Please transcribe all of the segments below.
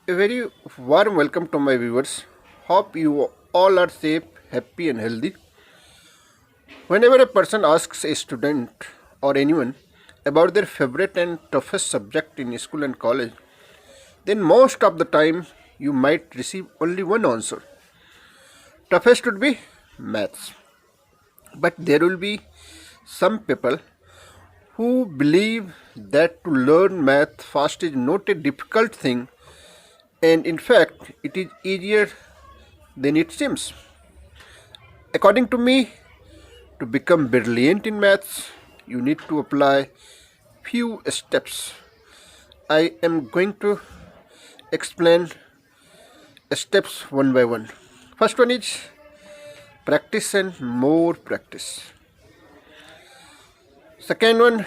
A very warm welcome to my viewers. Hope you all are safe, happy, and healthy. Whenever a person asks a student or anyone about their favorite and toughest subject in school and college, then most of the time you might receive only one answer. Toughest would be maths. But there will be some people who believe that to learn math fast is not a difficult thing, and in fact it is easier than it seems. According to me, to become brilliant in maths, you need to apply few steps. I am going to explain steps one by one. First one is practice and more practice. Second one,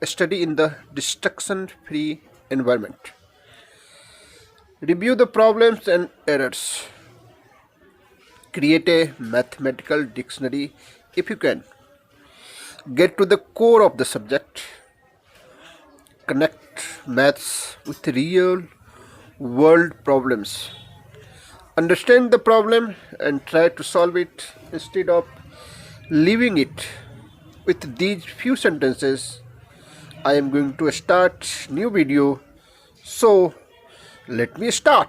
study in the distraction free environment. Review the problems and errors. Create a mathematical dictionary if you can. Get to the core of the subject. Connect maths with real world problems. Understand the problem and try to solve it instead of leaving it. With these few sentences, I am going to start new video. So let me start.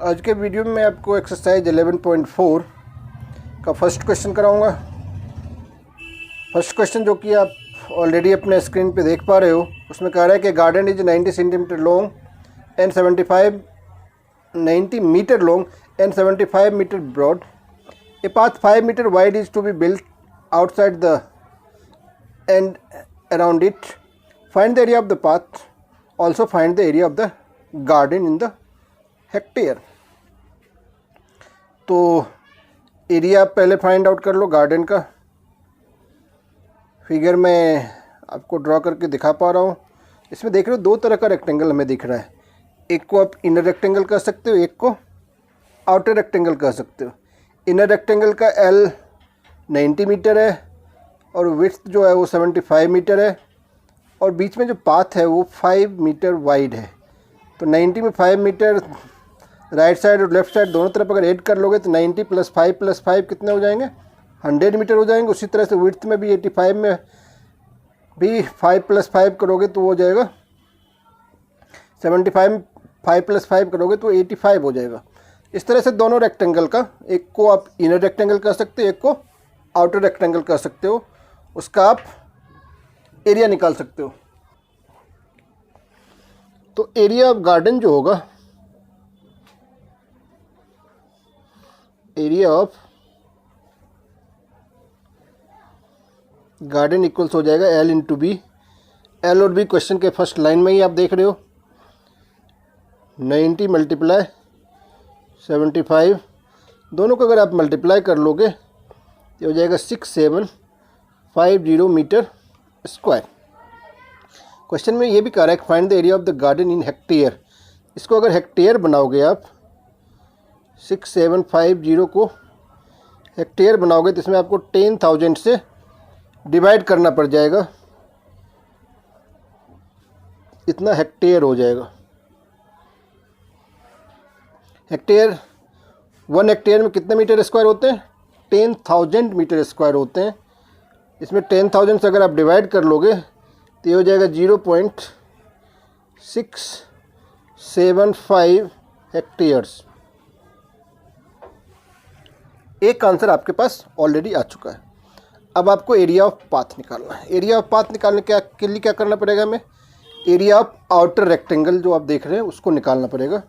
आज के video में मैं आपको exercise 11.4 का first question कराऊंगा। First question जो कि आप ऑलरेडी अपने स्क्रीन पे देख पा रहे हो, उसमें कह रहा है कि garden is 90 centimetre long and 90 metre long and 75 metre broad. A path 5 metre wide is to be built outside the and around it. Find the area of the path. Also find the area of the garden in the hectare. तो area पहले find out कर लो garden का. Figure में आपको draw करके दिखा पा रहा हूँ. इसमें देख रहे हो दो तरह का रेक्टेंगल हमें दिख रहा है. एक को आप इनर रेक्टेंगल कह सकते हो, एक को आउटर रेक्टेंगल कह सकते हो. इनर रेक्टेंगल का एल 90 मीटर है और विड्थ जो है वो 75 मीटर है और बीच में जो पाथ है वो 5 मीटर वाइड है. तो 90 में 5 मीटर राइट साइड और लेफ्ट साइड दोनों तरफ अगर ऐड कर लोगे तो 90 + 5 + 5 कितने हो जाएंगे? 100 मीटर हो जाएंगे. उसी तरह से विड्थ में भी 85 में भी 5 + 5 करोगे तो हो जाएगा 75. 5 + 5 करोगे तो 85 हो जाएगा. इस तरह से दोनों रेक्टेंगल का, एक को आप इनर रेक्टेंगल कह सकते हो, एक को आउटर रेक्टेंगल कह सकते हो, उसका आप एरिया निकाल सकते हो. तो एरिया ऑफ गार्डन जो होगा, एरिया ऑफ गार्डन इक्वल्स हो जाएगा L × B. L और B क्वेश्चन के फर्स्ट लाइन में ही आप देख रहे हो. 90 × 75, दोनों को अगर आप मल्टीप्लाई कर लोगे तो हो जाएगा 6750 मीटर स्क्वायर. क्वेश्चन में ये भी कह रहा है find the area of the garden in hectare. इसको अगर हेक्टेयर बनाओगे आप, 6750 को हेक्टेयर बनाओगे तो इसमें आपको 10,000 से डिवाइड करना पड़ जाएगा. इतना हेक्टेयर हो जाएगा. हेक्टेयर, 1 हेक्टेयर में कितने मीटर स्क्वायर होते हैं? 10,000 मीटर स्क्वायर होते हैं. इसमें 10,000 से अगर आप डिवाइड कर लोगे तो ये हो जाएगा 0.675 हेक्टेयर्स. एक आंसर आपके पास ऑलरेडी आ चुका है. अब आपको एरिया ऑफ पाथ निकालना है. एरिया ऑफ पाथ निकालने के लिए क्या करना पड़ेगा हमें? एरिया ऑफ आउटर रेक्टेंगल जो आप देख रहे हैं उसको निकालना पड़ेगा.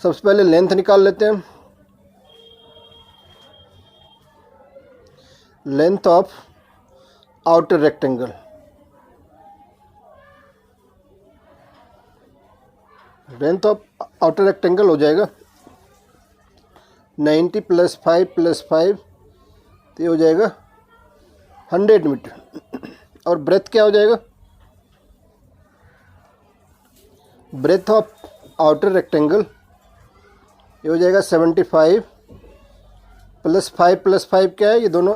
सबसे पहले लेंथ निकाल लेते हैं. Length of outer rectangle, length of outer rectangle हो जाएगा 90 + 5 + 5, तो ये हो जाएगा 100 मीटर. और ब्रेथ क्या हो जाएगा? ब्रेथ ऑफ आउटर रेक्टेंगल ये हो जाएगा 75 प्लस फाइव क्या है, ये दोनों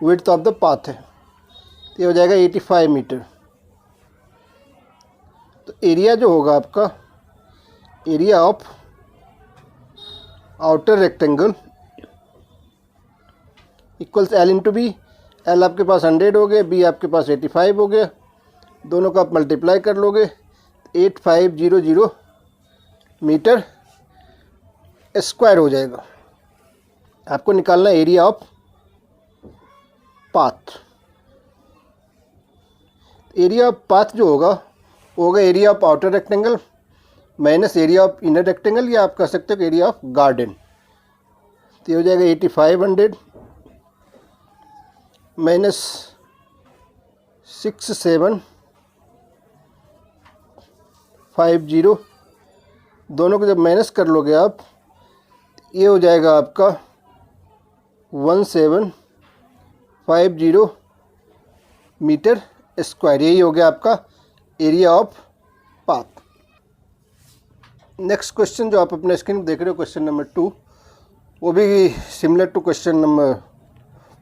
विड्थ ऑफ द पाथ है, तो ये हो जाएगा 85 मीटर। तो एरिया जो होगा आपका, area of outer rectangle equals L into B. L आपके पास 100 हो गया, बी आपके पास 85 हो गया, दोनों का आप मल्टीप्लाई कर लोगे 8500 मीटर स्क्वायर हो जाएगा। आपको निकालना है area of path. Area of path जो होगा वो होगा area of outer rectangle minus area of inner rectangle, या आप कह सकते हो एरिया ऑफ गार्डन। तो ये हो जाएगा 8500 माइनस 6750, दोनों को जब माइनस कर लोगे आप, ये हो जाएगा आपका 1750 मीटर स्क्वायर। यही हो गया आपका area of path. Next question जो आप अपने स्क्रीन पर देख रहे हो, क्वेश्चन नंबर 2, वो भी similar to question number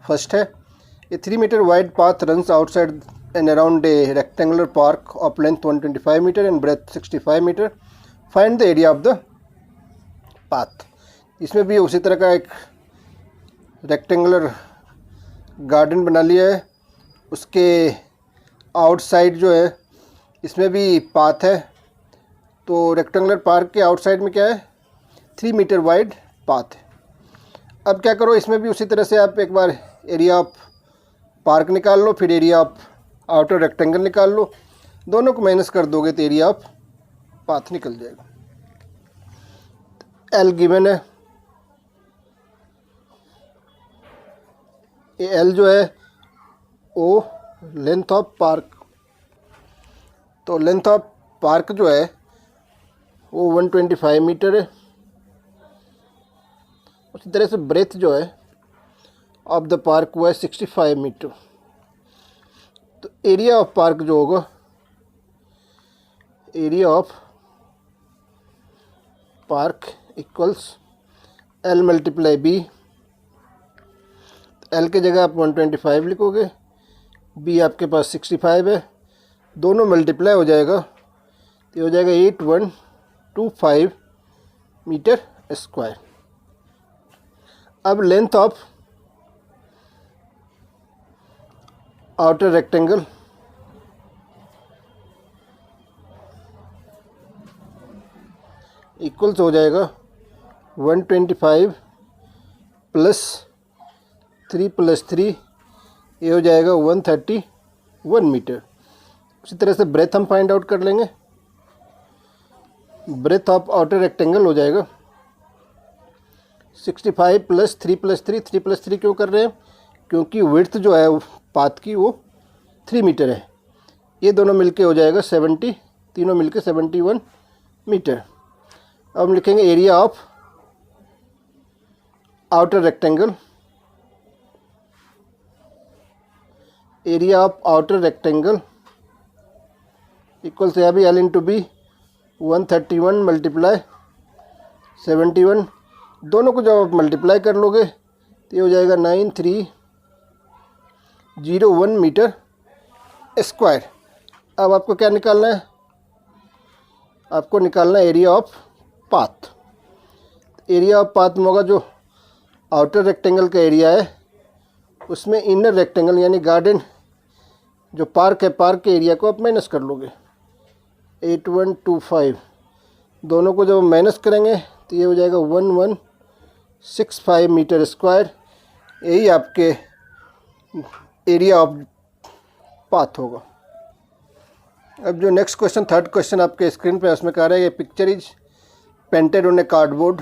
first है। A 3 meter wide path runs outside and around a rectangular park of length 125 meter and breadth 65 meter. Find the area of the path. इसमें भी उसी तरह का एक रेक्टेंगुलर गार्डन बना लिया है, उसके आउटसाइड जो है इसमें भी पाथ है। तो रेक्टेंगुलर पार्क के आउटसाइड में क्या है, 3 मीटर वाइड पाथ है। अब क्या करो, इसमें भी उसी तरह से आप एक बार एरिया ऑफ पार्क निकाल लो, फिर एरिया ऑफ आउटर रेक्टेंगल निकाल लो, दोनों को माइनस कर दोगे तो एरिया ऑफ पाथ निकल जाएगा। एल गिवन है, ये एल जो है ओ लेंथ ऑफ पार्क, तो लेंथ ऑफ पार्क जो है वो 125 मीटर है। उसी तरह से ब्रेथ जो है ऑफ द पार्क वो है 65 मीटर। तो एरिया ऑफ पार्क जो होगा, area of park equals L multiply B. L की जगह आप 125 लिखोगे, बी आपके पास 65 है, दोनों मल्टीप्लाई हो जाएगा तो हो जाएगा 8125 मीटर स्क्वायर। अब length of outer rectangle equals हो जाएगा 125 प्लस 3 प्लस 3, ये हो जाएगा 131 मीटर। उसी तरह से ब्रेथ हम फाइंड आउट कर लेंगे। ब्रेथ ऑफ आउटर रेक्टेंगल हो जाएगा 65 प्लस 3 प्लस 3, 3 प्लस 3 क्यों कर रहे हैं, क्योंकि विड्थ जो है पाथ की वो 3 मीटर है। ये दोनों मिलके हो जाएगा 70, तीनों मिलके 71 मीटर। अब हम लिखेंगे area of outer rectangle, area of outer rectangle equal से अभी एल इंटू बी 131 मल्टीप्लाई 71, दोनों को जब आप मल्टीप्लाई कर लोगे तो ये हो जाएगा 9301 मीटर स्क्वायर। अब आपको क्या निकालना है, आपको निकालना है area of path. Area of path में होगा जो आउटर रेक्टेंगल का एरिया है उसमें इनर रेक्टेंगल यानी गार्डन जो पार्क है, पार्क के एरिया को आप माइनस कर लोगे 8125, दोनों को जब माइनस करेंगे तो ये हो जाएगा 1165 मीटर स्क्वायर। यही आपके एरिया ऑफ पाथ होगा। अब जो नेक्स्ट क्वेश्चन, थर्ड क्वेश्चन आपके स्क्रीन पे उसमें कह रहा है, ये picture is painted on a cardboard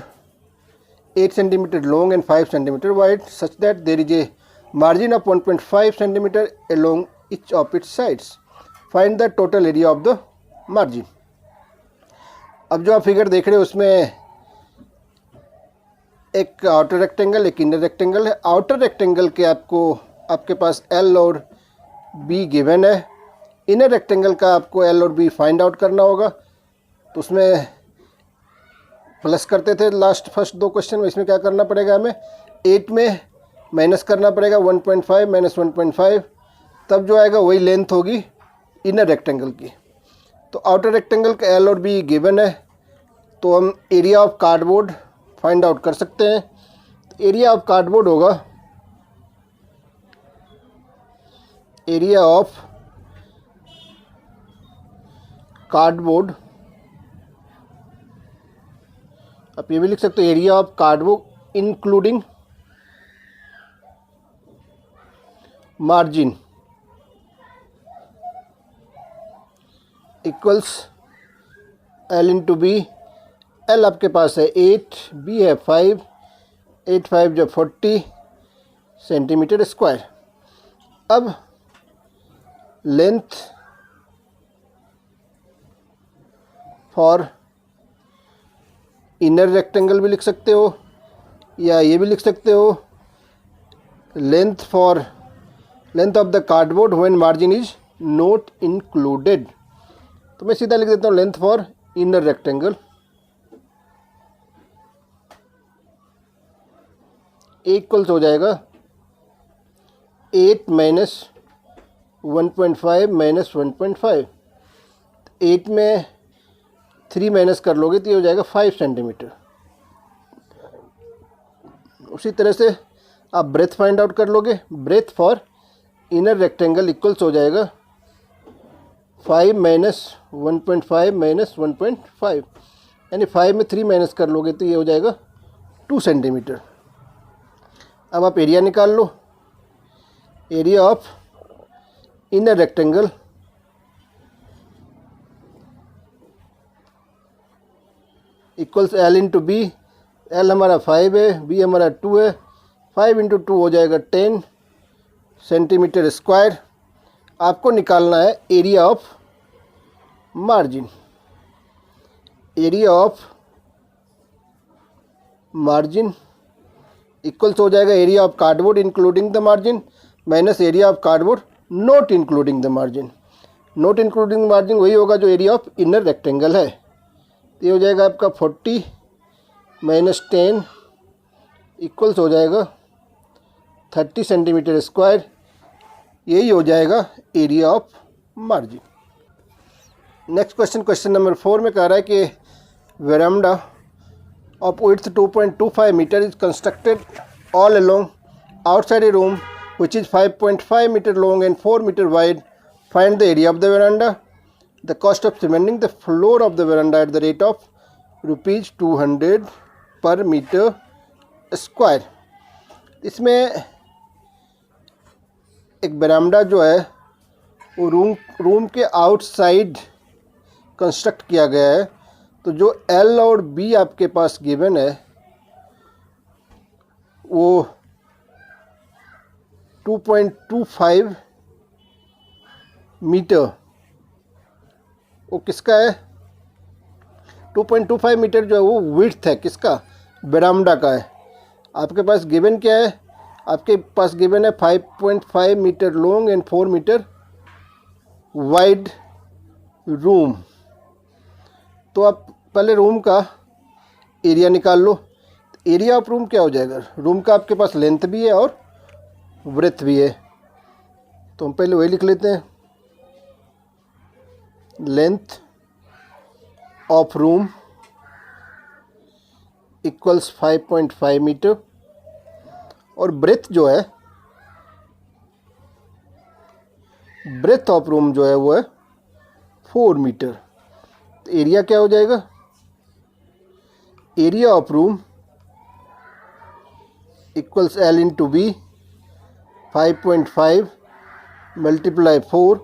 8 centimetre long and 5 centimetre wide such that there is a margin of 1.5 centimetre along each of its sides. Find the total area of the margin. अब जो आप figure देख रहे हो उसमें एक outer rectangle, एक inner rectangle है। आउटर रेक्टेंगल के आपके पास एल और बी गिवन है। इनर रेक्टेंगल का आपको एल और बी फाइंड आउट करना होगा। तो उसमें प्लस करते थे लास्ट फर्स्ट दो क्वेश्चन में, इसमें क्या करना पड़ेगा हमें, 8 में माइनस करना पड़ेगा 1.5 माइनस 1.5, तब जो आएगा वही लेंथ होगी इनर रेक्टेंगल की। तो आउटर रेक्टेंगल का एल और बी गिवन है, तो हम area of cardboard find out कर सकते हैं। एरिया ऑफ कार्डबोर्ड होगा एरिया ऑफ कार्डबोर्ड, आप ये भी लिख सकते हो area of cardboard including margin equals L into B. L आपके पास है 8, बी है 5, 8 5 जो 40 सेंटीमीटर स्क्वायर। अब लेंथ फॉर इनर रेक्टेंगल भी लिख सकते हो, या ये भी लिख सकते हो length of the cardboard when margin is not included. तो मैं सीधा लिख देता हूँ length for inner rectangle equals हो जाएगा 8 माइनस 1.5 माइनस 1.5। 8 में 3 माइनस कर लोगे तो ये हो जाएगा 5 सेंटीमीटर। उसी तरह से आप ब्रेथ फाइंड आउट कर लोगे। Breadth for inner rectangle equals हो जाएगा 5 माइनस 1.5 माइनस 1.5, यानी 5 में 3 माइनस कर लोगे तो ये हो जाएगा 2 सेंटीमीटर। अब आप एरिया निकाल लो। Area of inner rectangle equals L into B. L हमारा 5 है, बी हमारा 2 है। 5 इंटू 2 हो जाएगा 10 सेंटीमीटर स्क्वायर। आपको निकालना है area of margin. Area of margin equals हो जाएगा area of cardboard including the margin minus area of cardboard not including the margin. Not including margin वही होगा जो एरिया ऑफ इनर रेक्टेंगल है। ये हो जाएगा आपका 40 माइनस 10 इक्वल्स हो जाएगा 30 सेंटीमीटर स्क्वायर। यही हो जाएगा area of margin. Next question number 4 में कह रहा है कि veranda of width 2.25 meter is constructed all along outside a room which is 5.5 meter long and 4 meter wide. Find the area of the veranda. The cost of cementing the floor of the veranda at the rate of rupees 200 per meter square. इसमें एक बरामदा जो है वो room के outside construct किया गया है। तो जो एल और बी आपके पास गिवन है वो 2.25 मीटर, वो किसका है? 2.25 मीटर जो है वो विड्थ है किसका? बरामदा का है। आपके पास गिवन क्या है? आपके पास गिवन है 5.5 metre long and 4 metre wide room. तो आप पहले रूम का एरिया निकाल लो। एरिया ऑफ रूम क्या हो जाएगा? रूम का आपके पास लेंथ भी है और ब्रेथ भी है, तो हम पहले वही लिख लेते हैं। Length of room equals 5.5 metre और ब्रेथ जो है, ब्रेथ ऑफ रूम जो है वो है 4 मीटर। तो एरिया क्या हो जाएगा? Area of room equals L into B 5.5 multiply 4,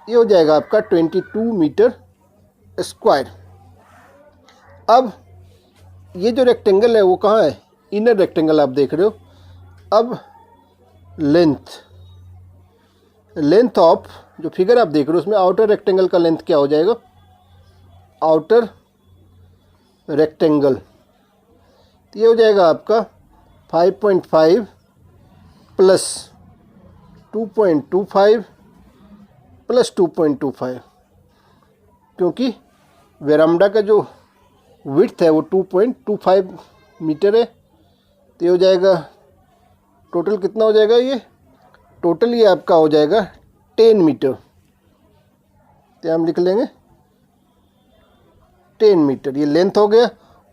ये हो जाएगा आपका 22 मीटर स्क्वायर। अब ये जो रेक्टेंगल है वो कहाँ है? इनर रेक्टेंगल आप देख रहे हो। अब लेंथ ऑफ जो फिगर आप देख रहे हो उसमें आउटर रेक्टेंगल का लेंथ क्या हो जाएगा? आउटर रेक्टेंगल, तो ये हो जाएगा आपका 5.5 प्लस 2.25 प्लस 2.25, क्योंकि वेरामडा का जो विड्थ है वो 2.25 मीटर है। तो ये हो जाएगा टोटल कितना हो जाएगा ये? टोटल ये आपका हो जाएगा 10 मीटर। तो हम लिख लेंगे 10 मीटर, ये लेंथ हो गया।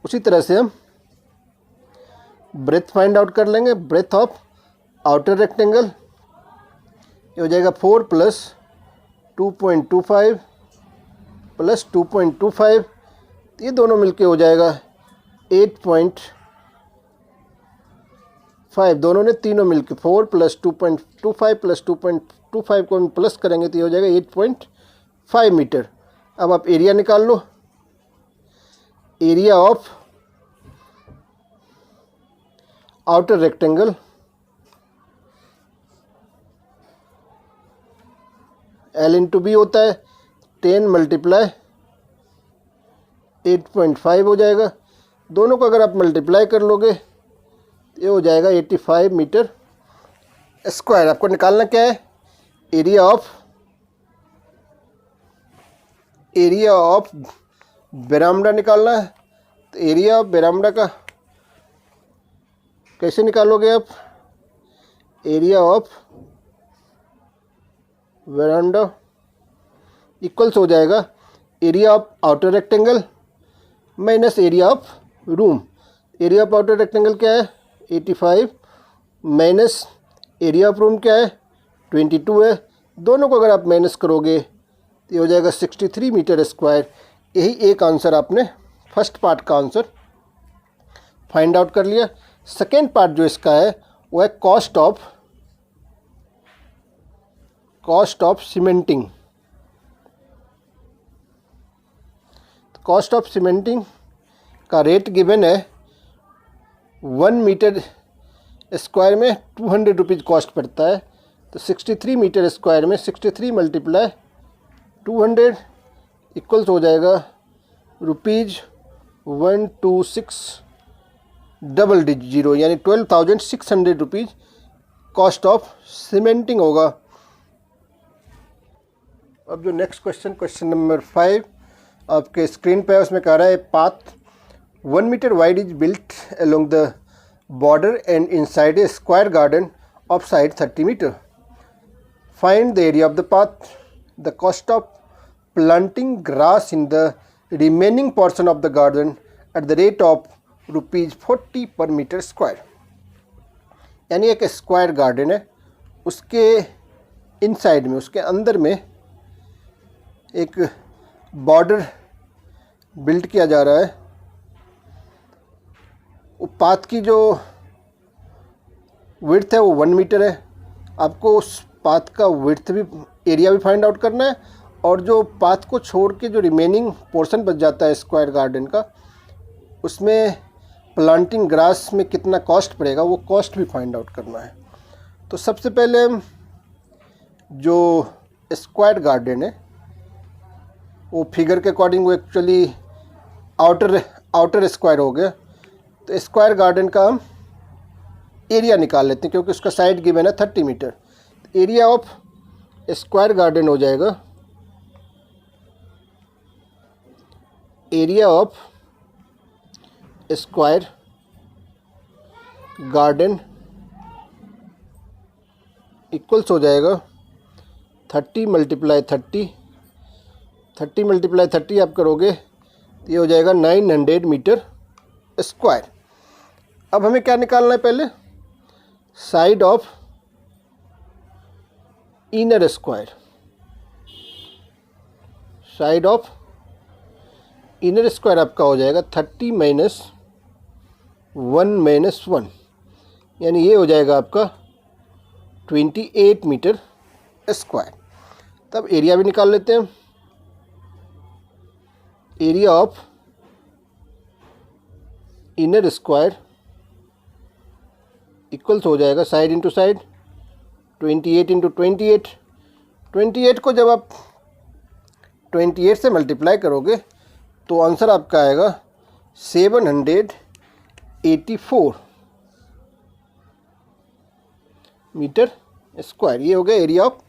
उसी तरह से हम ब्रेथ फाइंड आउट कर लेंगे। ब्रेथ ऑफ आउटर रेक्टेंगल ये हो जाएगा 4 प्लस 2.25 प्लस 2.25, ये दोनों मिलके हो जाएगा 8.5। दोनों ने तीनों मिलके 4 प्लस 2.25 प्लस 2.25 को हम प्लस करेंगे तो ये हो जाएगा 8.5 मीटर। अब आप एरिया निकाल लो। Area of outer rectangle L into B होता है, 10 मल्टीप्लाई 8.5 हो जाएगा। दोनों को अगर आप मल्टीप्लाई कर लोगे ये हो जाएगा 85 मीटर स्क्वायर। आपको निकालना क्या है? एरिया ऑफ बेरामडा निकालना है। तो एरिया ऑफ बेरामडा का कैसे निकालोगे आप? एरिया ऑफ वेरांडा इक्वल्स हो जाएगा area of outer rectangle minus area of room. Area of outer rectangle क्या है? 85 माइनस एरिया ऑफ रूम क्या है? 22 है। दोनों को अगर आप माइनस करोगे तो ये हो जाएगा 63 मीटर स्क्वायर। यही एक आंसर आपने फर्स्ट पार्ट का आंसर फाइंड आउट कर लिया। सेकेंड पार्ट जो इसका है वो है cost of cementing. Cost of cementing का रेट गिवन है 1 मीटर स्क्वायर में 200 रुपीज़ कॉस्ट पड़ता है। तो 63 मीटर स्क्वायर में 63 मल्टीप्लाई 200 इक्वल्स हो जाएगा ₹12600 यानी 12,600 रुपीज़ कॉस्ट ऑफ सीमेंटिंग होगा। अब जो नेक्स्ट क्वेश्चन नंबर 5 आपके स्क्रीन पे है, उसमें कह रहा है path 1 metre wide is built along the border and inside a square garden of side 30 metre. Find the area of the path, the cost of planting grass in the remaining portion of the garden at the rate of ₹40 per metre square. यानी एक square garden है, उसके inside में, उसके अंदर में एक border build किया जा रहा है। वो पाथ की जो विड्थ है वो 1 मीटर है। आपको उस पाथ का विड्थ भी, एरिया भी फाइंड आउट करना है, और जो पाथ को छोड़ के जो रिमेनिंग पोर्शन बच जाता है स्क्वायर गार्डन का, उसमें प्लांटिंग ग्रास में कितना कॉस्ट पड़ेगा वो कॉस्ट भी फाइंड आउट करना है। तो सबसे पहले हम जो स्क्वायर गार्डन है वो फिगर के अकॉर्डिंग वो एक्चुअली आउटर स्क्वायर हो गया। तो स्क्वायर गार्डन का हम एरिया निकाल लेते हैं, क्योंकि उसका साइड गिवन है 30 metre. Area of square garden हो जाएगा area of square garden equals हो जाएगा 30 मल्टीप्लाई 30 आप करोगे तो ये हो जाएगा 900 मीटर स्क्वायर। अब हमें क्या निकालना है? पहले side of inner square. Side of inner square आपका हो जाएगा 30 माइनस 1 यानी ये हो जाएगा आपका 28 मीटर स्क्वायर। तब एरिया भी निकाल लेते हैं। Area of inner square equals हो जाएगा साइड इंटू साइड 28 इंटू 28 को जब आप 28 से मल्टीप्लाई करोगे तो आंसर आपका आएगा 784 मीटर स्क्वायर। ये हो गया एरिया ऑफ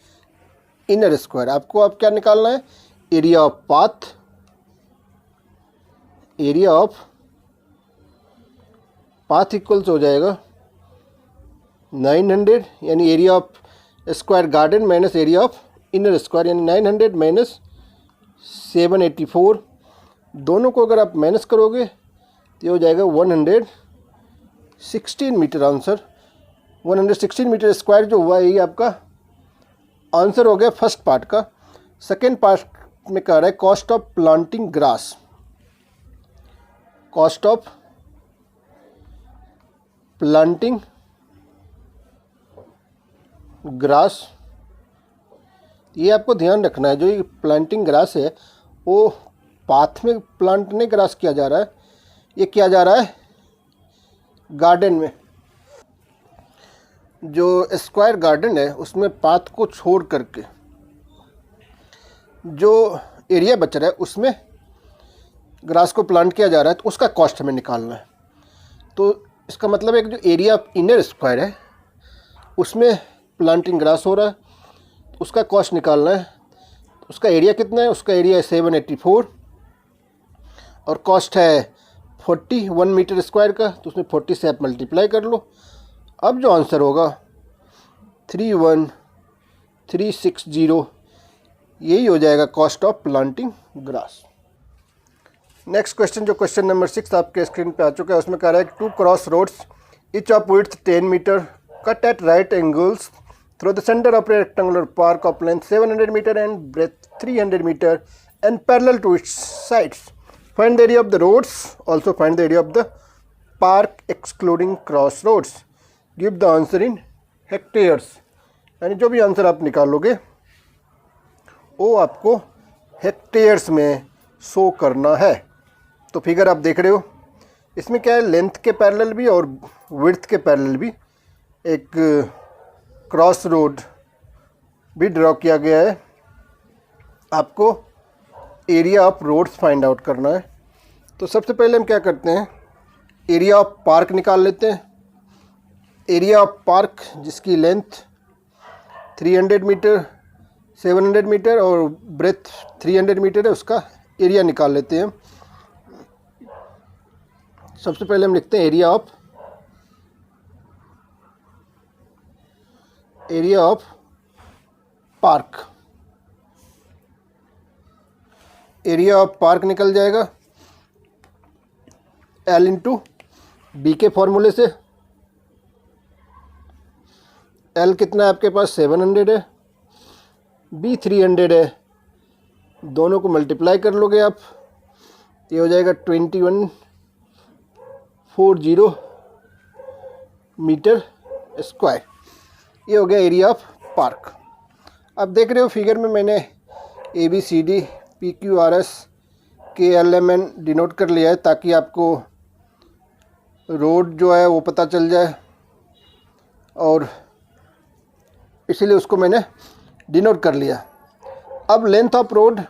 इनर स्क्वायर। आपको अब क्या निकालना है? Area of path, area of path equals हो जाएगा 900 यानी area of square garden minus area of inner square, यानी 900 माइनस 784। दोनों को अगर आप माइनस करोगे तो ये हो जाएगा 116 मीटर आंसर। 116 मीटर स्क्वायर जो हुआ यही आपका आंसर हो गया फर्स्ट पार्ट का। सेकेंड पार्ट में कह रहा है cost of planting grass. Cost of planting grass, ये आपको ध्यान रखना है। जो ये प्लांटिंग ग्रास है वो पाथ में प्लांट नहीं ग्रास किया जा रहा है, ये किया जा रहा है गार्डन में। जो स्क्वायर गार्डन है उसमें पाथ को छोड़ करके जो एरिया बच रहा है उसमें ग्रास को प्लांट किया जा रहा है, तो उसका कॉस्ट हमें निकालना है। तो इसका मतलब है कि जो एरिया ऑफ इनर स्क्वायर है उसमें प्लांटिंग ग्रास हो रहा है, तो उसका कॉस्ट निकालना है। उसका एरिया कितना है? उसका एरिया है 784 और कॉस्ट है 41 मीटर स्क्वायर का, तो उसमें 40 से आप मल्टीप्लाई कर लो। अब जो आंसर होगा 31360, यही हो जाएगा cost of planting grass. Next question, जो क्वेश्चन नंबर 6 आपके स्क्रीन पे आ चुका है, उसमें कह रहा है 2 cross roads each of width 10 meter cut at right angles through the center of a rectangular park of length 700 meter and breadth 300 meter and parallel to its sides. Find the area of the roads. Also find the area of the park excluding cross roads. Give the answer in hectares. यानी जो भी answer आप निकालोगे वो आपको hectares में show करना है। तो फिगर आप देख रहे हो, इसमें क्या है, लेंथ के पैरेलल भी और विड्थ के पैरेलल भी एक क्रॉस रोड भी ड्रॉ किया गया है। आपको area of roads find out करना है। तो सबसे पहले हम क्या करते हैं, एरिया ऑफ पार्क निकाल लेते हैं। एरिया ऑफ पार्क जिसकी लेंथ 300 मीटर 700 मीटर और ब्रेथ 300 मीटर है, उसका एरिया निकाल लेते हैं। सबसे पहले हम लिखते हैं area of park. Area of park निकल जाएगा L इंटू बी के फॉर्मूले से। L कितना है आपके पास, 700 है, B 300 है, दोनों को मल्टीप्लाई कर लोगे आप, ये हो जाएगा 2140 मीटर स्क्वायर। ये हो गया एरिया ऑफ पार्क। अब देख रहे हो फिगर में मैंने ABCD PQRS KLMN डिनोट कर लिया है ताकि आपको रोड जो है वो पता चल जाए, और इसीलिए उसको मैंने डिनोट कर लिया। अब लेंथ ऑफ रोड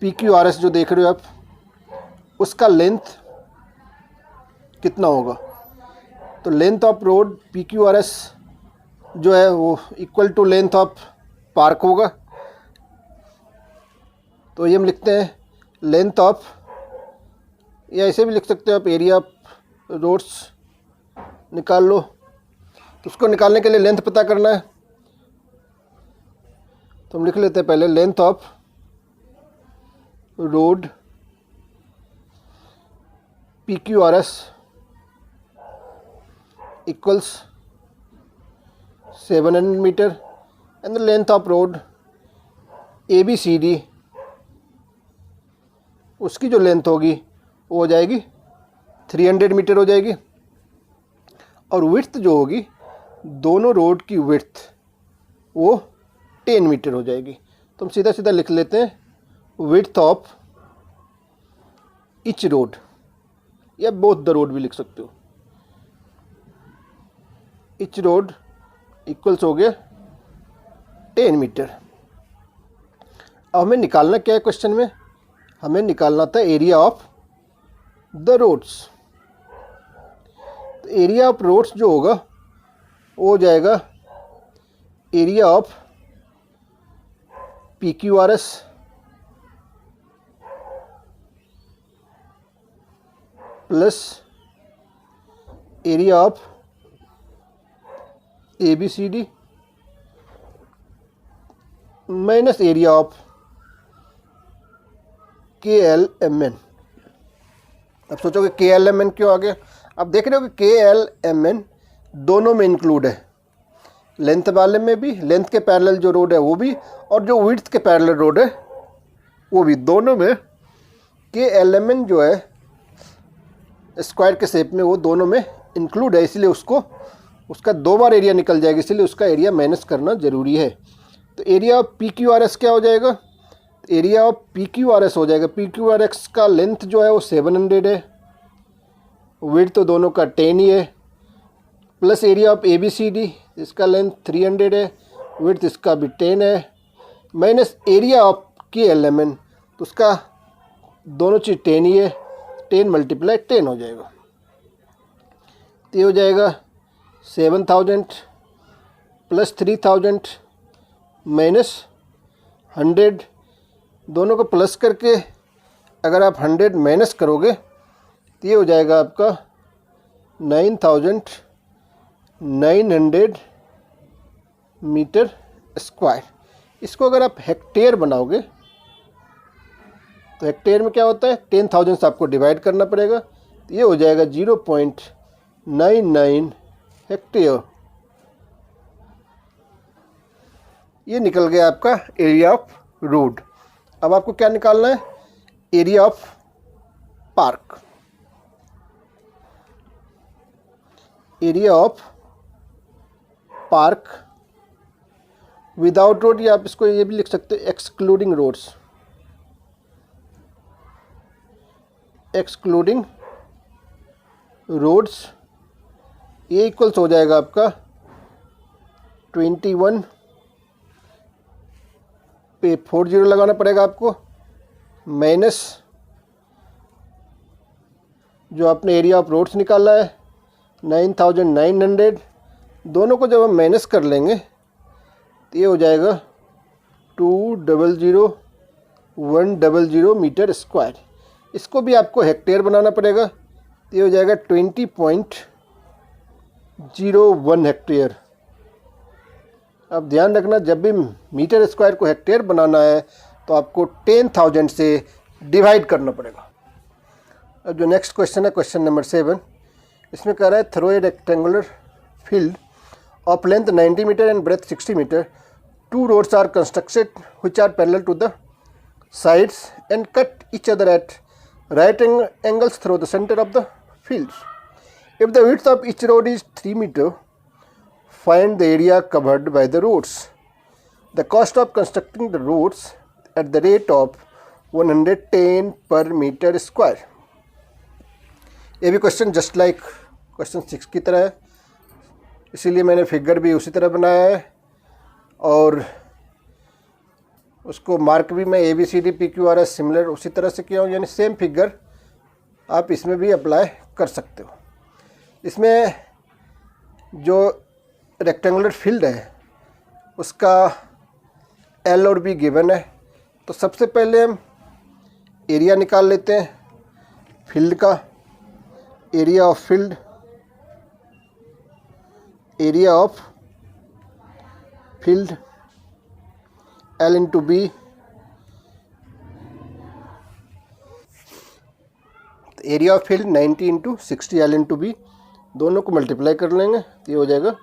PQRS जो देख रहे हो आप, उसका लेंथ कितना होगा? तो लेंथ ऑफ रोड PQRS जो है वो equal to length of park होगा। तो ये हम लिखते हैं लेंथ ऑफ, या ऐसे भी लिख सकते हो आप, एरिया ऑफ रोड्स निकाल लो। तो उसको निकालने के लिए लेंथ पता करना है, तो हम लिख लेते हैं पहले length of road PQRS equals 700 metre and the length of road ABCD, उसकी जो लेंथ होगी वो हो जाएगी 300 मीटर हो जाएगी, और विड्थ जो होगी दोनों रोड की विड्थ वो 10 मीटर हो जाएगी। तो हम सीधा सीधा लिख लेते हैं विड्थ ऑफ ईच रोड, या बोथ द रोड भी लिख सकते हो। ईच रोड इक्वल्स हो गया 10 मीटर। अब हमें निकालना क्या है क्वेश्चन में, हमें निकालना था एरिया ऑफ द रोड्स। तो एरिया ऑफ रोड्स जो होगा वो हो जाएगा area of PQRS plus area of ABCD minus area of KLMN। अब सोचोगे KLMN क्यों आ गया? अब देख रहे हो कि KLMN दोनों में इंक्लूड है, लेंथ वाले में भी, लेंथ के पैरेलल जो रोड है वो भी, और जो विड्थ के पैरेलल रोड है वो भी, दोनों में KLMN जो है स्क्वायर के शेप में वो दोनों में इंक्लूड है, इसलिए उसका 2 बार एरिया निकल जाएगा, इसलिए उसका एरिया माइनस करना ज़रूरी है। तो एरिया ऑफ PQRS क्या हो जाएगा? एरिया ऑफ PQRS हो जाएगा, PQRS का लेंथ जो है वो 700 है, विड्थ तो दोनों का 10 ही है, प्लस एरिया ऑफ ABCD इसका लेंथ 300 है, विड्थ इसका भी 10 है, माइनस एरिया ऑफ KLMN तो उसका दोनों चीज़ 10 ही है, 10 मल्टीप्लाई 10 हो जाएगा। तो ये हो जाएगा 7000 प्लस 3000 माइनस 100, दोनों को प्लस करके अगर आप 100 माइनस करोगे तो ये हो जाएगा आपका 9900 मीटर स्क्वायर। इसको अगर आप हेक्टेयर बनाओगे तो हेक्टेयर में क्या होता है, 10,000 से आपको डिवाइड करना पड़ेगा, तो ये हो जाएगा 0.99 हेक्टेयर। ये निकल गया आपका एरिया ऑफ रोड। अब आपको क्या निकालना है? Area of park. Area of park without road, या आप इसको ये भी लिख सकते हो एक्सक्लूडिंग रोड्स, एक्सक्लूडिंग रोड्स। ये इक्वल्स हो जाएगा आपका 21 पे 40 लगाना पड़ेगा आपको, माइनस जो आपने एरिया ऑफ रोड्स निकाला है 9900, दोनों को जब हम माइनस कर लेंगे तो ये हो जाएगा 2,00100 मीटर स्क्वायर। इसको भी आपको हेक्टेयर बनाना पड़ेगा, तो ये हो जाएगा 20.01 हेक्टेयर। अब ध्यान रखना, जब भी मीटर स्क्वायर को हेक्टेयर बनाना है तो आपको 10,000 से डिवाइड करना पड़ेगा। अब जो नेक्स्ट क्वेश्चन है, क्वेश्चन नंबर 7, इसमें कह रहा है throw a rectangular field of length 90 metre and breadth 60 metre, 2 roads are constructed which are parallel to the sides and cut each other at right angles through the center of the fields. If the width of each road is 3 meter, find the area covered by the roads. The cost of constructing the roads at the rate of 110 per meter square. ये भी question just like question 6 की तरह है, इसीलिए मैंने figure भी उसी तरह बनाया है और उसको मार्क भी मैं ABCD PQRS सिमिलर उसी तरह से किया हूँ, यानी सेम फिगर आप इसमें भी अप्लाई कर सकते हो। इसमें जो रेक्टेंगुलर फील्ड है उसका L और B गिवन है, तो सबसे पहले हम एरिया निकाल लेते हैं फील्ड का। Area of field, area of field L into B, area of field 90 into 60 L into B, दोनों को मल्टीप्लाई कर लेंगे तो ये हो जाएगा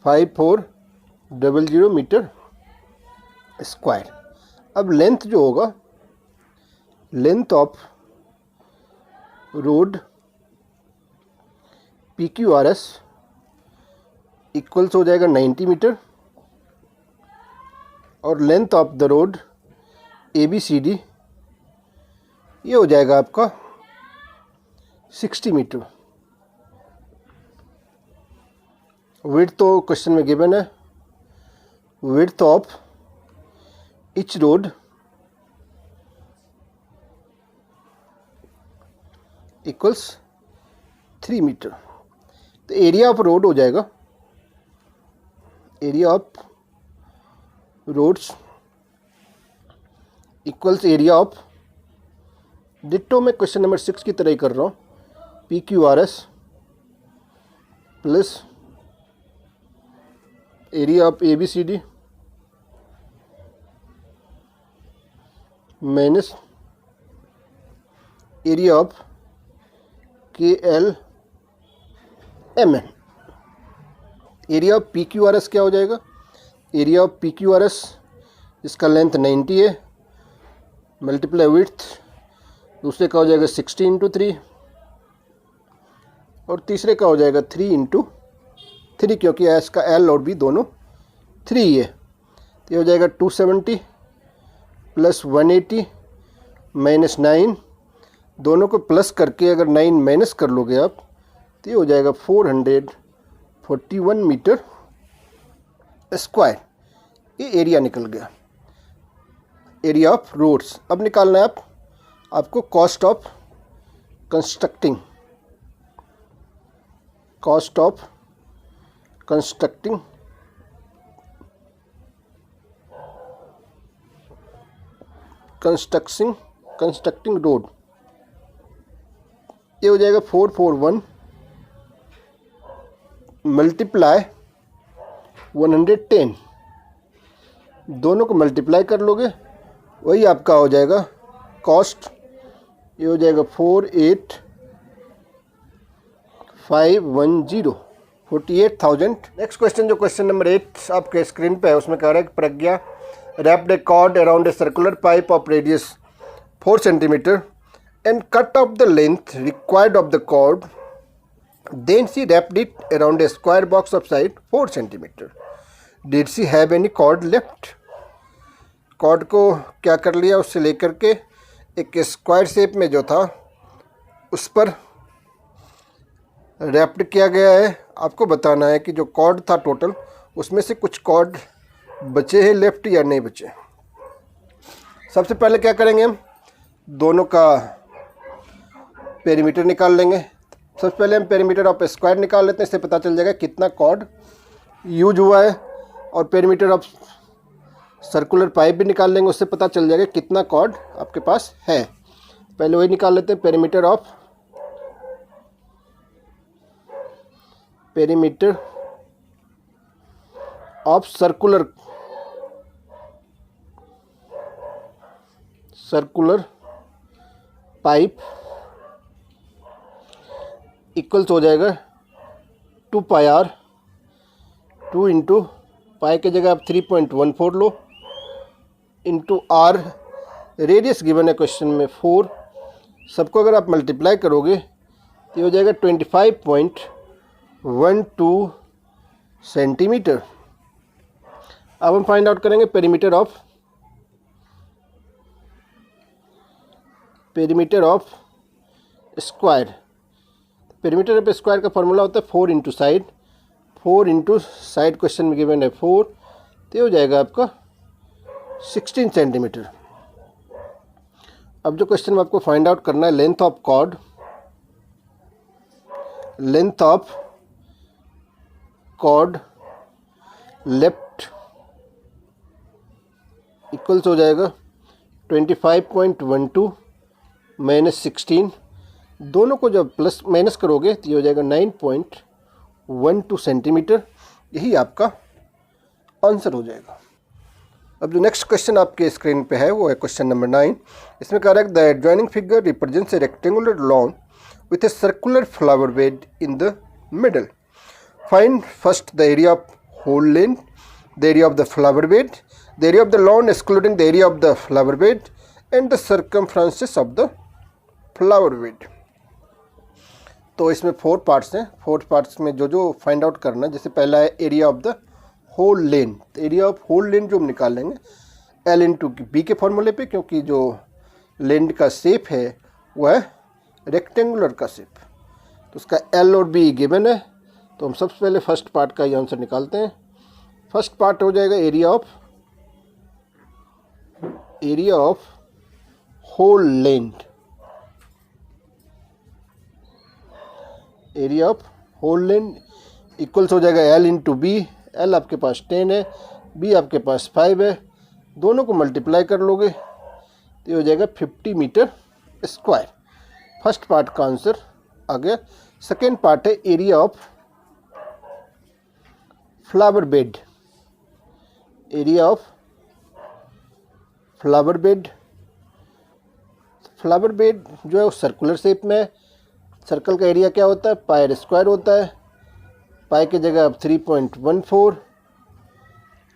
5400 मीटर स्क्वायर। अब लेंथ जो होगा, length of road PQRS equals हो जाएगा 90 मीटर, और length of the road ABCD ये हो जाएगा आपका 60 मीटर। विड्थ तो क्वेश्चन में गिवन है, width of each road equals 3 metre. तो एरिया ऑफ रोड हो जाएगा, area of roads equals area of, ditto मैं क्वेश्चन नंबर 6 की तरह ही कर रहा हूँ, PQRS plus area of A B C D minus area of K L M N. Area of P Q R S क्या हो जाएगा? Area of P Q R S, इसका लेंथ 90 है, मल्टीप्लाई विड्थ, दूसरे का हो जाएगा 60 इंटू 3 और तीसरे का हो जाएगा 3 इंटू 3, क्योंकि एस का एल और बी दोनों 3 है। तो ये हो जाएगा 270 प्लस 180 माइनस 9, दोनों को प्लस करके अगर 9 माइनस कर लोगे आप तो ये हो जाएगा 441 मीटर स्क्वायर। ये एरिया निकल गया, एरिया ऑफ रोड्स। अब निकालना है आपको cost of constructing, cost of constructing constructing road. ये हो जाएगा 441 मल्टीप्लाई 110, दोनों को मल्टीप्लाई कर लोगे वही आपका हो जाएगा कॉस्ट। ये हो जाएगा 48510, 48,000। नेक्स्ट क्वेश्चन, जो क्वेश्चन नंबर 8 आपके स्क्रीन पे है, उसमें कह रहा है कि प्रज्ञा wrapped a cord around a circular pipe of radius 4 centimeter and cut off the length required of the cord. Then she wrapped it around a square box of size 4 centimeter. Did she have any cord left? Cord को क्या कर लिया, उससे लेकर के एक square shape में जो था उस पर रैप्ड किया गया है। आपको बताना है कि जो कॉर्ड था टोटल, उसमें से कुछ कॉर्ड बचे हैं लेफ्ट या नहीं बचे। सबसे पहले क्या करेंगे, हम दोनों का पेरीमीटर निकाल लेंगे। सबसे पहले हम पेरीमीटर ऑफ स्क्वायर निकाल लेते हैं, इससे पता चल जाएगा कितना कॉर्ड यूज हुआ है। और पेरीमीटर ऑफ सर्कुलर पाइप भी निकाल लेंगे, उससे पता चल जाएगा कितना कॉर्ड आपके पास है। पहले वही निकाल लेते हैं, perimeter of circular pipe equals हो जाएगा 2 पाई आर, 2 इंटू पाई की जगह आप 3.14 लो, इंटू आर, रेडियस गिवन है क्वेश्चन में 4, सबको अगर आप मल्टीप्लाई करोगे तो ये हो जाएगा 25.12 सेंटीमीटर। अब हम फाइंड आउट करेंगे perimeter of square. Perimeter of square का फॉर्मूला होता है 4 into side, 4 into side question में गिवन है 4, तो हो जाएगा आपका 16 सेंटीमीटर। अब जो क्वेश्चन में आपको फाइंड आउट करना है, length of cord left equals हो जाएगा 25.12 माइनस 16, दोनों को जब प्लस माइनस करोगे तो ये हो जाएगा 9.12 सेंटीमीटर। यही आपका आंसर हो जाएगा। अब जो नेक्स्ट क्वेश्चन आपके स्क्रीन पे है वो है क्वेश्चन नंबर 9। इसमें कह रहा है the adjoining figure represents a rectangular lawn with a circular flower bed in the middle. Find first the area of whole length, the area of the flower bed, the area of the lawn excluding the area of the flower bed and the circumferences of the flower bed. तो इसमें 4 parts हैं। 4 parts में जो find out करना है, जैसे पहला है area of the whole lane. Area of whole lane जो हम निकाल लेंगे एल इंटू बी के फॉर्मूले पे, क्योंकि जो लेन का शेप है वह है रेक्टेंगुलर का शेप, तो उसका एल और बी गिवन है। तो हम सबसे पहले फर्स्ट पार्ट का ही आंसर निकालते हैं। फर्स्ट पार्ट हो जाएगा area of whole lane. Area of whole lane equals हो जाएगा एल इंटू बी। एल आपके पास 10 है, बी आपके पास 5 है, दोनों को मल्टीप्लाई कर लोगे तो ये हो जाएगा 50 मीटर स्क्वायर। फर्स्ट पार्ट का आंसर आ गया। सेकेंड पार्ट है area of flower bed. Area of flower bed. Flower bed जो है वो सर्कुलर शेप में है। सर्कल का एरिया क्या होता है, पाई स्क्वायर होता है। पाई की जगह आप 3.14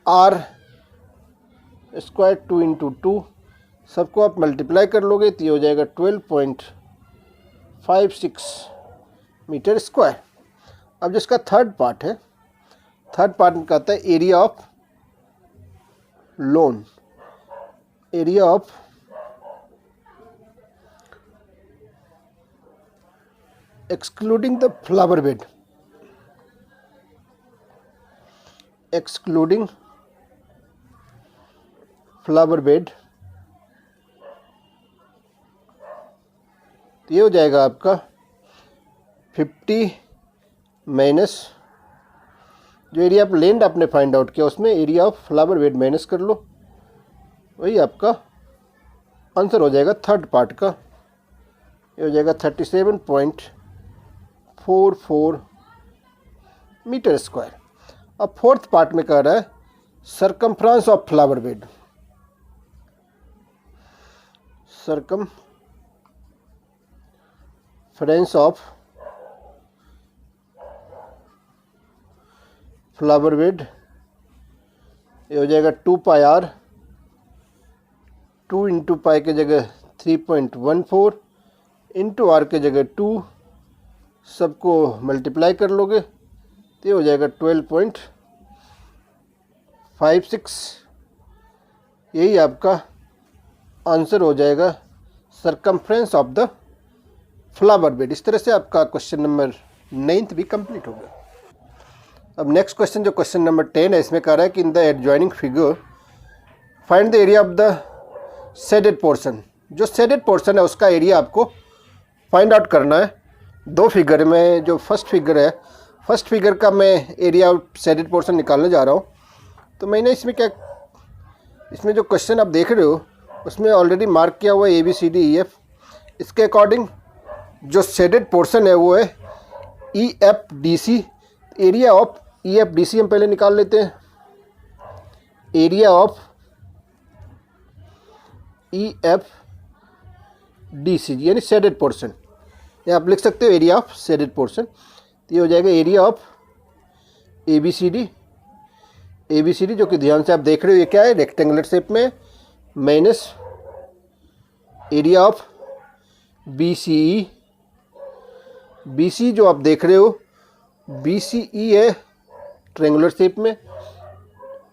आर स्क्वायर 2 इंटू 2 सबको आप मल्टीप्लाई कर लोगे तो ये हो जाएगा 12.56 मीटर स्क्वायर। अब जिसका थर्ड पार्ट है, थर्ड पार्ट में कहता है area of lawn. Area of excluding the flower bed, excluding flower bed, तो ये हो जाएगा आपका 50 माइनस जो एरिया ऑफ लैंड आपने फाइंड आउट किया उसमें area of flower bed minus कर लो, वही आपका आंसर हो जाएगा थर्ड पार्ट का। ये हो जाएगा 37.44 मीटर स्क्वायर। अब फोर्थ पार्ट में कह रहा है circumference of flower bed. Circumference of flower bed ये हो जाएगा 2 पाई आर। 2 इंटू पाई की जगह 3.14 इंटू आर के जगह 2 सबको मल्टीप्लाई कर लोगे तो ये हो जाएगा 12.56। यही आपका आंसर हो जाएगा circumference of the flower bed. इस तरह से आपका क्वेश्चन नंबर 9 भी कंप्लीट हो गया। अब नेक्स्ट क्वेश्चन जो क्वेश्चन नंबर 10 है, इसमें कह रहा है कि in the adjoining figure find the area of the shaded portion. जो शेडेड पोर्शन है उसका एरिया आपको फाइंड आउट करना है। दो फिगर में जो फर्स्ट फिगर है, फर्स्ट फिगर का मैं एरिया ऑफ शेडेड पोर्शन निकालने जा रहा हूँ। तो मैंने इसमें क्या, इसमें जो क्वेश्चन आप देख रहे हो उसमें ऑलरेडी मार्क किया हुआ है ABCDEF। इसके अकॉर्डिंग जो शेडेड पोर्शन है वो है EFDC। एरिया ऑफ EFDC हम पहले निकाल लेते हैं। एरिया ऑफ EFDC यानी शेडेड पोर्शन, या आप लिख सकते हो एरिया ऑफ शेडेड पोर्शन। तो ये हो जाएगा एरिया ऑफ ABCD। ABCD जो कि ध्यान से आप देख रहे हो ये क्या है, रेक्टेंगुलर शेप में, minus area of BCE। BC जो आप देख रहे हो BCE है ट्रायंगुलर शेप में,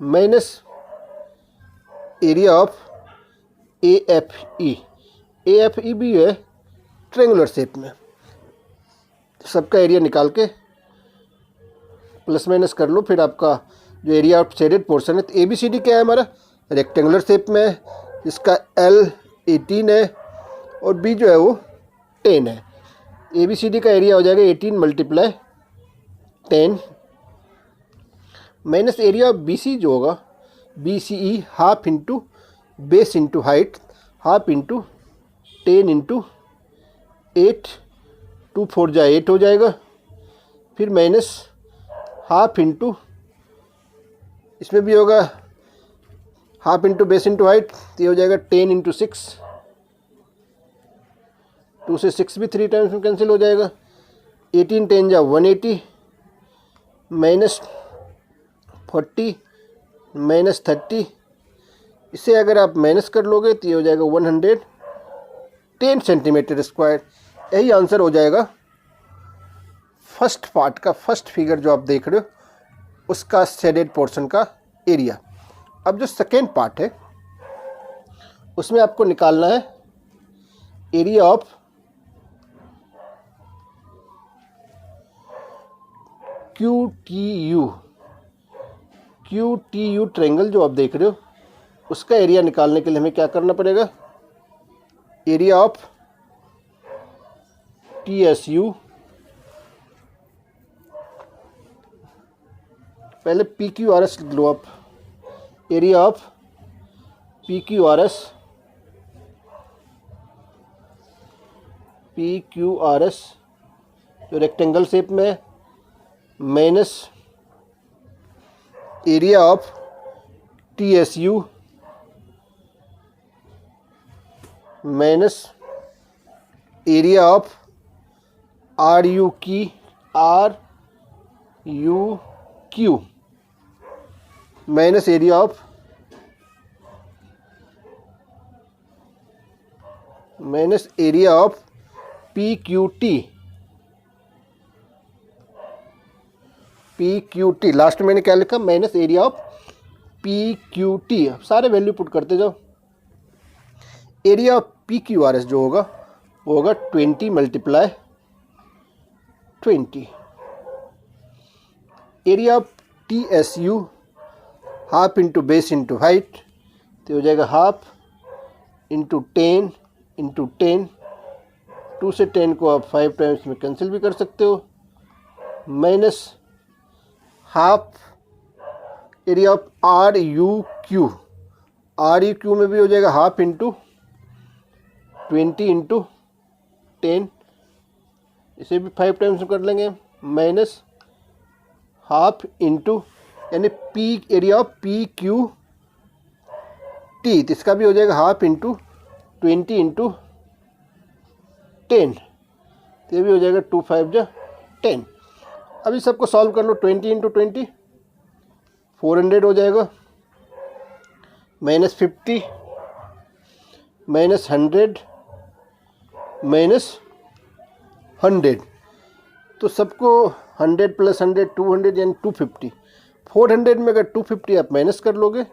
minus area of AFE। AFE भी है ट्रायंगुलर शेप में। सबका एरिया निकाल के प्लस माइनस कर लो, फिर आपका जो एरिया ऑफ शेडेड पोर्शन है। तो ABCD क्या है हमारा, रेक्टेंगुलर शेप में है, इसका L 18 है और B जो है वो 10 है। ABCD का एरिया हो जाएगा 18 multiply 10 minus area of BC जो होगा BCE half into base into height, half into 10 into 8, 2 4 जा 8 हो जाएगा। फिर माइनस हाफ इंटू, इसमें भी होगा half into base into height, तो ये हो जाएगा 10 इंटू 6, 2 से 6 भी 3 टाइम्स में कैंसिल हो जाएगा। 18 10 जा 180 माइनस 40 माइनस 30, इसे अगर आप माइनस कर लोगे तो ये हो जाएगा 110 सेंटीमीटर स्क्वायर। यही आंसर हो जाएगा फर्स्ट पार्ट का, फर्स्ट फिगर जो आप देख रहे हो उसका शेडेड पोर्शन का एरिया। अब जो सेकेंड पार्ट है उसमें आपको निकालना है एरिया ऑफ QTU ट्रायंगल जो आप देख रहे हो उसका एरिया निकालने के लिए हमें क्या करना पड़ेगा, एरिया ऑफ TSU, पहले PQRS लिख लो आप, एरिया ऑफ PQRS जो रेक्टेंगल शेप में है, minus area of TSU minus area of RUQ minus area of PQT। Last में मैंने क्या लिखा, माइनस एरिया ऑफ PQT। सारे वैल्यू पुट करते जाओ। एरिया ऑफ PQRS जो होगा वो होगा 20 multiply 20। Area of TSU half into base into height, तो हो जाएगा हाफ इंटू 10 इंटू 10। 2 से 10 को आप 5 टाइम्स में कैंसिल भी कर सकते हो, minus half area of RUQ में भी हो जाएगा हाफ इंटू 20 इंटू 10, इसे भी 5 टाइम्स कर लेंगे, माइनस हाफ इंटू यानी एरिया ऑफ PQT, तो इसका भी हो जाएगा हाफ इंटू 20 इंटू 10, तो ये भी हो जाएगा 2 5 जा 10। अभी सबको सॉल्व कर लो। 20 इंटू 20 400 हो जाएगा, माइनस 50 माइनस 100 माइनस 100, तो सबको 100 प्लस 100 200 यानी 250। 400 में अगर 250 आप माइनस कर लोगे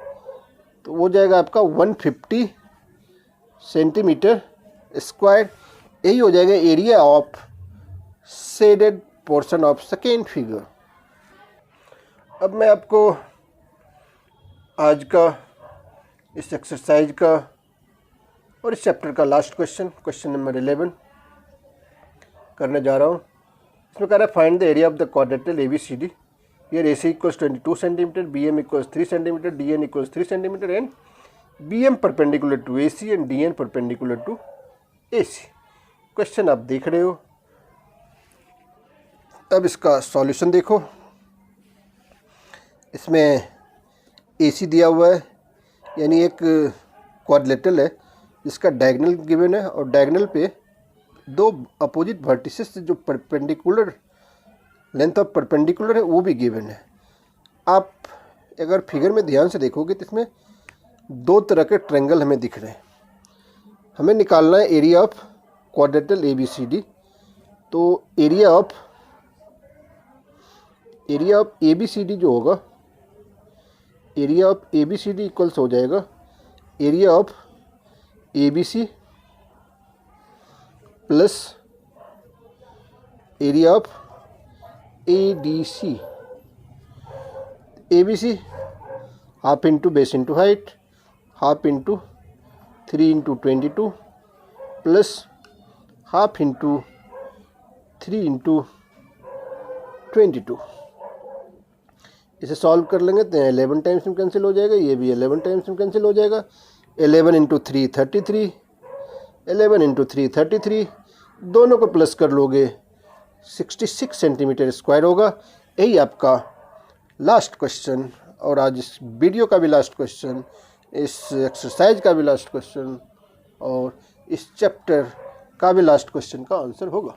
तो वो जाएगा आपका 150 सेंटीमीटर स्क्वायर। यही हो जाएगा area of shaded portion of second figure. अब मैं आपको आज का इस एक्सरसाइज का और इस चैप्टर का लास्ट क्वेश्चन नंबर 11 करने जा रहा हूँ। इसमें कह रहा है find the area of the quadrilateral ABCD। Here AC equals 22 centimetre, BM equals 3 centimetre, DN equals 3 centimetre and BM perpendicular to AC and DN perpendicular to AC। Question आप देख रहे हो। अब इसका सॉल्यूशन देखो। इसमें AC दिया हुआ है, यानी एक क्वाड्रिलेटरल है जिसका डायगोनल गिवन है और डायगोनल पे दो अपोजिट वर्टिसेस से जो परपेंडिकुलर लेंथ ऑफ परपेंडिकुलर है वो भी गिवन है। आप अगर फिगर में ध्यान से देखोगे तो इसमें दो तरह के ट्रायंगल हमें दिख रहे हैं। हमें निकालना है एरिया ऑफ क्वाड्रेटल ABCD। तो एरिया ऑफ ABCD जो होगा, एरिया ऑफ ABCD इक्वल्स हो जाएगा area of ABC plus area of ADC। ABC half into base into height, half into 3 into 22 plus half into 3 into 22। इसे solve कर लेंगे तो 11 times में कैंसिल हो जाएगा, ये भी 11 टाइम्स में कैंसिल हो जाएगा। 11 इंटू 3 33, 11 इंटू 3 33, दोनों को प्लस कर लोगे 66 सेंटीमीटर स्क्वायर होगा। यही आपका लास्ट क्वेश्चन और आज इस वीडियो का भी लास्ट क्वेश्चन, इस एक्सरसाइज का भी लास्ट क्वेश्चन और इस चैप्टर का भी लास्ट क्वेश्चन का आंसर होगा।